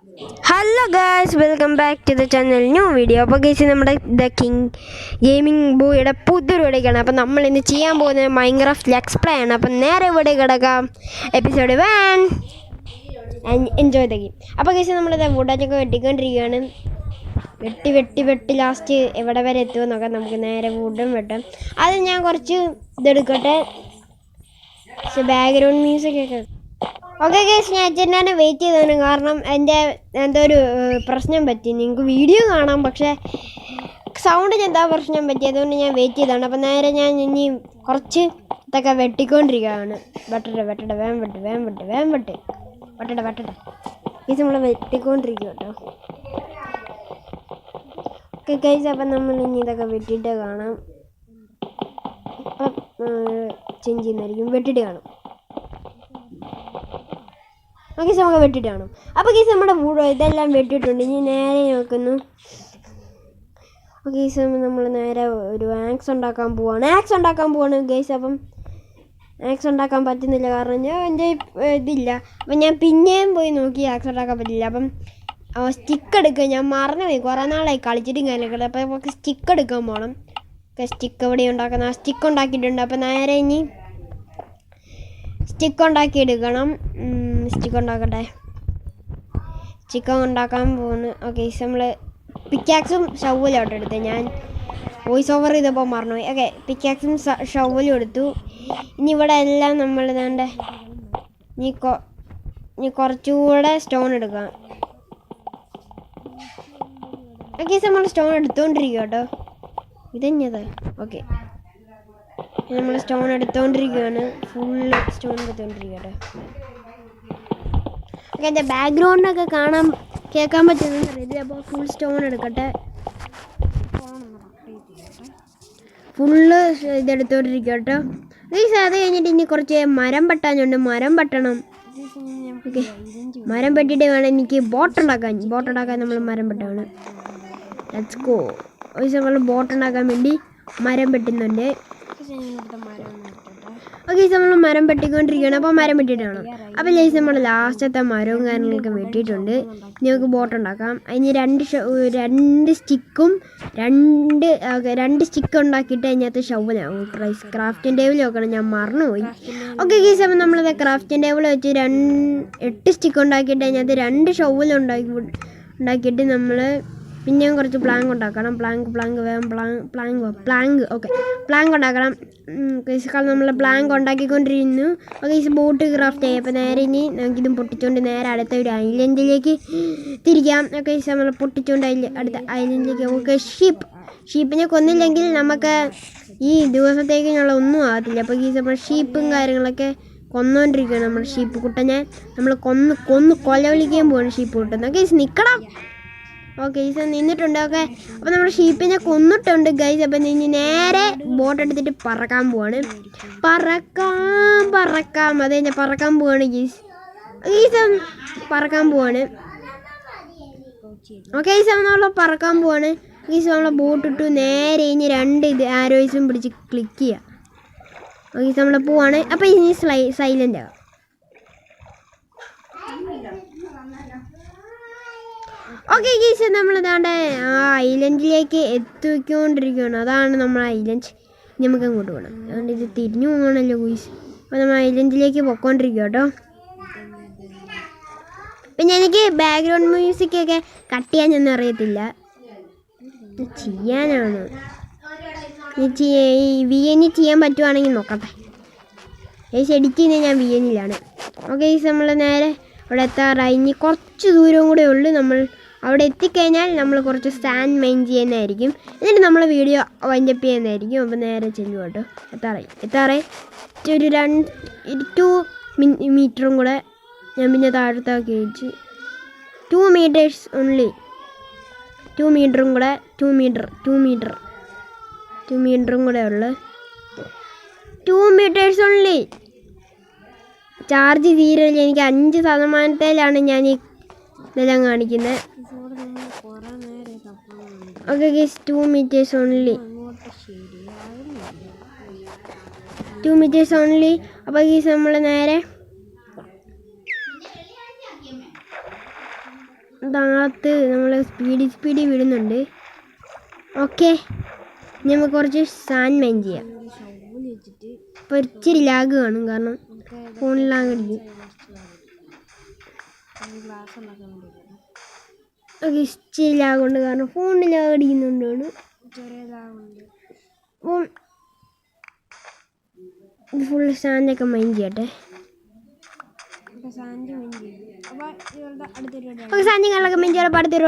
Hello guys, welcome back to the channel new video. അപ്പോൾ guys, നമ്മുടെ the king gaming ബോയുടെ പുതിയൊരു വീഡിയോക്കാണ്. അപ്പോൾ നമ്മൾ ഇന്ന് ചെയ്യാൻ പോകുന്നത് മൈൻക്രാഫ്റ്റ് ലെറ്റ്സ് പ്ലേ ആണ്. അപ്പം നേരെ ഇവിടെ കിടക്കാം. Episode 1 enjoy the game. അപ്പോൾ ഗൈസ്, നമ്മളിത് വുഡൊക്കെ വെട്ടിക്കൊണ്ടിരിക്കുകയാണ്. വെട്ടി ലാസ്റ്റ് എവിടെ വരെ എത്തുമെന്ന് നോക്കാം. നമുക്ക് നേരെ വുഡും വെട്ടാം. അത് ഞാൻ കുറച്ച് ഇതെടുക്കട്ടെ, ബാക്ക്ഗ്രൗണ്ട് മ്യൂസിക് ഒക്കെ. ഓക്കെ ഗൈസ്, ഞാൻ അച്ഛനാണ് വെയിറ്റ് ചെയ്തതാണ്. കാരണം എൻ്റെ എന്തോ ഒരു പ്രശ്നം പറ്റി. നിങ്ങൾക്ക് വീഡിയോ കാണാം, പക്ഷേ സൗണ്ടിന് എന്താ പ്രശ്നം പറ്റി, അതുകൊണ്ട് ഞാൻ വെയിറ്റ് ചെയ്തതാണ്. അപ്പം നേരെ ഞാൻ ഇനി കുറച്ച് ഇതൊക്കെ വെട്ടിക്കൊണ്ടിരിക്കുകയാണ്. വെട്ടട്ടെ വേഗം വെട്ട് ഗൈസ്, നമ്മൾ വെട്ടിക്കൊണ്ടിരിക്കുക കേട്ടോ. ഓക്കെ ഗൈസ്, അപ്പം നമ്മൾ ഇനി ഇതൊക്കെ വെട്ടിയിട്ട് കാണാം. അപ്പം ചേഞ്ച് ചെയ്യുന്നതായിരിക്കും, വെട്ടിയിട്ട് കാണാം. ഓക്കെ, നമുക്ക് വെട്ടിയിട്ട് കാണും. അപ്പോൾ ഗൈസ്, നമ്മുടെ ഇതെല്ലാം വെട്ടിയിട്ടുണ്ട്. ഇനി നേരെ നോക്കുന്നു. ഓക്കെ ഗൈസ്, നമ്മൾ നേരെ ഒരു ആക്സ് ഉണ്ടാക്കാൻ പോവാണ് ഗൈസ്. അപ്പം ആക്സ് ഉണ്ടാക്കാൻ പറ്റുന്നില്ല, കാരണം ഞാൻ എൻ്റെ ഇതില്ല. അപ്പം ഞാൻ പിന്നെയും പോയി നോക്കി, ആക്സ് ഉണ്ടാക്കാൻ പറ്റില്ല. അപ്പം സ്റ്റിക്ക് എടുക്കുക, ഞാൻ മറന്നുപോയി. കുറേ നാളായി കളിച്ചിട്ടും കാര്യങ്ങളൊക്കെ. അപ്പോൾ നമുക്ക് സ്റ്റിക്ക് എടുക്കാൻ പോകണം. സ്റ്റിക്ക് എവിടെ ഉണ്ടാക്കുന്ന സ്റ്റിക്ക് ഉണ്ടാക്കിയിട്ടുണ്ട്. അപ്പം നേരെ ഇനി സ്റ്റിക്ക് ഉണ്ടാക്കിയെടുക്കണം. സ്റ്റിക്ക് ഉണ്ടാക്കട്ടെ. ചിക്കൻ ഉണ്ടാക്കാൻ പോകുന്നു. ഓക്കെ, നമ്മൾ പിക്കാക്സും ഷവലും എടുത്തത്. ഞാൻ വോയിസ് ഓവർ ചെയ്തപ്പോൾ മറന്നുപോയി. ഓക്കെ, പിക്കാക്സും ഷവലും എടുത്തു. ഇനി ഇവിടെ എല്ലാം നമ്മൾ ഇതാണ്ട് ഇനി കുറച്ചുകൂടെ സ്റ്റോൺ എടുക്കാം. ഓക്കെ, നമ്മൾ സ്റ്റോൺ എടുത്തുകൊണ്ടിരിക്കുക കേട്ടോ. ഇതെന്നത് ഓക്കെ, നമ്മൾ സ്റ്റോൺ എടുത്തുകൊണ്ടിരിക്കുകയാണ്. ഫുള്ള് സ്റ്റോൺ എടുത്തുകൊണ്ടിരിക്കട്ടെ. ഓക്കെ, എൻ്റെ ബാക്ക്ഗ്രൗണ്ടൊക്കെ കേൾക്കാൻ പറ്റുമെന്ന് അറിയില്ല. അപ്പോൾ ഫുൾ സ്റ്റോൺ എടുക്കട്ടെ. ഫുള്ള് ഇതെടുത്തോണ്ടിരിക്കുക കേട്ടോ. അത് കഴിഞ്ഞിട്ട് ഇനി കുറച്ച് മരം വെട്ടാനുണ്ട്. മരം വെട്ടണം. ഓക്കെ, മരം വെട്ടിയിട്ട് വേണം എനിക്ക് ബോട്ടുണ്ടാക്കാൻ നമ്മൾ മരം വെട്ടാണ്. Let's go. നമ്മൾ ബോട്ടുണ്ടാക്കാൻ വേണ്ടി മരം വെട്ടുന്നുണ്ട്. ഓക്കെ, നമ്മൾ മരം വെട്ടിക്കൊണ്ടിരിക്കുകയാണ്. അപ്പോൾ മരം വെട്ടിയിട്ടാണ്. അപ്പോൾ ലേസ് നമ്മൾ ലാസ്റ്റത്തെ മരവും കാര്യങ്ങളൊക്കെ വെട്ടിയിട്ടുണ്ട്. നമുക്ക് ബോട്ട് ഉണ്ടാക്കാം. അതിന് രണ്ട് സ്റ്റിക്കും രണ്ട് സ്റ്റിക്ക് ഉണ്ടാക്കിയിട്ട് അതിനകത്ത് ഷവലാവും. ക്രാഫ്റ്റിംഗ് ടേബിൾ നോക്കണം, ഞാൻ മറന്നുപോയി. ഓക്കെ ഗൈസ്, അപ്പോൾ നമ്മളിത് ക്രാഫ്റ്റിംഗ് ടേബിൾ വെച്ച് 8 സ്റ്റിക്ക് ഉണ്ടാക്കിയിട്ട് അതിനകത്ത് 2 ഷവൽ ഉണ്ടാക്കിയിട്ട് നമ്മൾ പിന്നെയും കുറച്ച് പ്ലാങ്ക് ഉണ്ടാക്കണം. പ്ലാങ്ക് ഓക്കെ, പ്ലാങ്ക് ഉണ്ടാക്കണം. നമ്മൾ പ്ലാങ്ക് ഉണ്ടാക്കിക്കൊണ്ടിരുന്നു. ഓക്കെ, ഈ ബോട്ട് ക്രാഫ്റ്റ് ചെയ്യാം. അപ്പോൾ നേരെ ഇനി നമുക്കിതും പൊട്ടിച്ചുകൊണ്ട് നേരെ അടുത്ത ഒരു ഐലൻഡിലേക്ക് തിരിക്കാം. ഓക്കെ, നമ്മൾ പൊട്ടിച്ചുകൊണ്ട് അടുത്ത ഐലൻഡിലേക്ക്. ഓക്കെ, ഷീപ്പിനെ കൊന്നില്ലെങ്കിൽ നമുക്ക് ഈ ദിവസത്തേക്കിനുള്ള ഒന്നും ആകത്തില്ല. അപ്പോൾ ഈ നമ്മൾ ഷീപ്പും കാര്യങ്ങളൊക്കെ കൊന്നുകൊണ്ടിരിക്കുകയാണ്. നമ്മുടെ ഷീപ്പ് കുട്ടനെ നമ്മൾ കൊന്ന് കൊലവിളിക്കാൻ പോവാണ് ഷീപ്പ് കുട്ടൻ. ഓക്കെ, നിൽക്കണം. ഓക്കെ, ഈസ നിന്നിട്ടുണ്ട്. ഓക്കെ, അപ്പോൾ നമ്മൾ ഷീപ്പിനെ കൊന്നിട്ടുണ്ട് ഗൈസ്. അപ്പം ഇനി നേരെ ബോട്ട് എടുത്തിട്ട് പറക്കാൻ പോവാണ്. അതെ, ഞാൻ പറക്കാൻ പോവാണ് ഈസ പറക്കാൻ പോവാണ്. ഓക്കെ, ഈസ നമ്മൾ പറക്കാൻ പോവാണ്. ഈസ നമ്മളെ ബോട്ട് ഇട്ടു. നേരെ ഇനി 2 ആരോയ്സും പിടിച്ച് ക്ലിക്ക് ചെയ്യുക. ഓക്കെ, നമ്മൾ പോവാണ്. അപ്പോൾ ഇനി സൈലൻ്റ് ആകാം. ഓക്കെ ഗീസ്, നമ്മളിതാണ്ട് ആ ഐലൻഡിലേക്ക് എത്തിക്കൊണ്ടിരിക്കുകയാണ്. അതാണ് നമ്മൾ ഐലൻഡ്. നമുക്ക് അങ്ങോട്ട് പോകണം. അതുകൊണ്ട് ഇത് തിരിഞ്ഞു പോകണമല്ലോ ഗീസ്. അപ്പോൾ നമ്മൾ ഐലൻഡിലേക്ക് പോയിക്കൊണ്ടിരിക്കുക കേട്ടോ. പിന്നെ എനിക്ക് ബാക്ക്ഗ്രൗണ്ട് മ്യൂസിക്കൊക്കെ കട്ട് ചെയ്യാനൊന്നും അറിയത്തില്ല. ചെയ്യാനാണ് ഈ VN ചെയ്യാൻ പറ്റുവാണെങ്കിൽ നോക്കട്ടെ. ഗീസ്, എഡിറ്റ് ചെയ്യുന്നത് ഞാൻ VN-ലാണ്. ഓക്കെ ഗീസ്, നമ്മൾ നേരെ അവിടെ എത്താറായി. ഇനി കുറച്ച് ദൂരവും കൂടെ ഉള്ളു. നമ്മൾ അവിടെ എത്തിക്കഴിഞ്ഞാൽ നമ്മൾ കുറച്ച് സാൻഡ് മൈൻ ചെയ്യുന്നതായിരിക്കും. എന്നിട്ട് നമ്മൾ വീഡിയോ വൈൻഡപ്പ് ചെയ്യുന്നതായിരിക്കും. അപ്പോൾ നേരെ ചെല്ലുക കേട്ടോ. എത്താറായി ഒരു 2 മീറ്ററും കൂടെ ഞാൻ പിന്നെ താഴത്താക്കി വെച്ച് 2 മീറ്റേഴ്സ് ഓൺലി. 2 മീറ്ററും കൂടെ 2 മീറ്ററും കൂടെ ഉള്ളു. 2 മീറ്റേഴ്സ് ഓൺലി. ചാർജ് തീരല്ല. എനിക്ക് 5% ഞാൻ ഈ ഇതെല്ലാം കാണിക്കുന്നത്. Okay guys, 2 metres only. 2 metres only. അപ്പോൾ ഗൈസ്, നമ്മൾ നേരെ അതിനകത്ത് നമ്മൾ സ്പീഡിൽ വിടുന്നുണ്ട്. ഓക്കെ, നമുക്ക് കുറച്ച് സാൻഡ് മൈൻ ചെയ്യാം. ഇപ്പോൾ ഇച്ചിരി ലാഗ് കാണും, കാരണം ഫോണിൽ ലാഗ് അടിക്കും. ഓക്കെ, ഇച്ചിരി ലാഗുണ്ട്, കാരണം ഫോണിൽ ലാഗ് അടിക്കുന്നുണ്ടാണ്. അപ്പം ഫുൾ സാൻഡൊക്കെ മൈൻ ചെയ്യട്ടെ. സാൻഡ് കാര്യങ്ങളൊക്കെ മൈൻ ചെയ്യാൻ അടുത്തൊരു